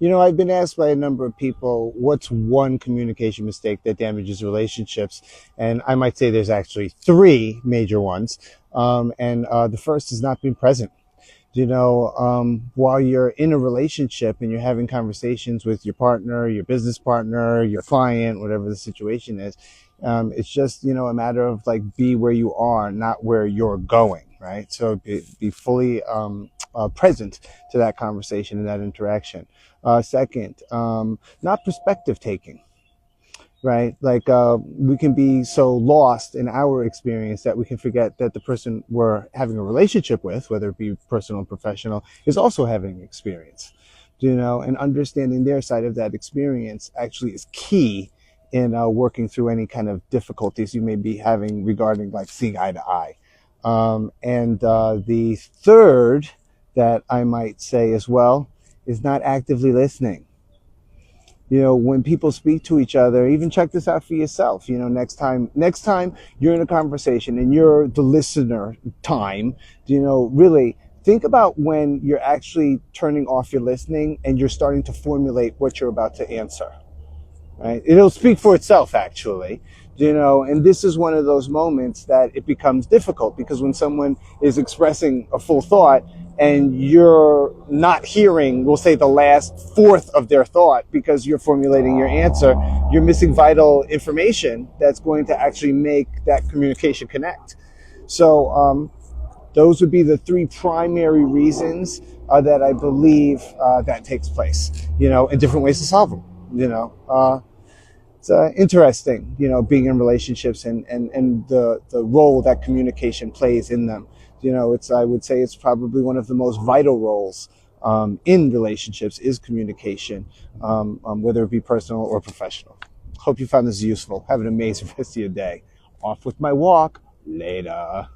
I've been asked by a number of people, what's one communication mistake that damages relationships? And I might say there's actually three major ones. And the first is not being present. While you're in a relationship and you're having conversations with your partner, your business partner, your client, whatever the situation is, it's just, a matter of like be where you are, not where you're going, right? So be fully present to that conversation and that interaction. Second, not perspective taking, right? Like we can be so lost in our experience that we can forget that the person we're having a relationship with, whether it be personal or professional, is also having an experience. And understanding their side of that experience actually is key in working through any kind of difficulties you may be having regarding like seeing eye to eye. And the third that I might say as well is not actively listening. When people speak to each other, even check this out for yourself. Next time you're in a conversation and you're the listener time, really think about when you're actually turning off your listening and you're starting to formulate what you're about to answer, right? It'll speak for itself, actually. And this is one of those moments that it becomes difficult because when someone is expressing a full thought and you're not hearing, we'll say, the last fourth of their thought because you're formulating your answer, you're missing vital information that's going to actually make that communication connect. So those would be the three primary reasons that I believe that takes place, and different ways to solve them. It's interesting, being in relationships and the role that communication plays in them. I would say it's probably one of the most vital roles in relationships is communication, whether it be personal or professional. Hope you found this useful. Have an amazing rest of your day. Off with my walk. Later.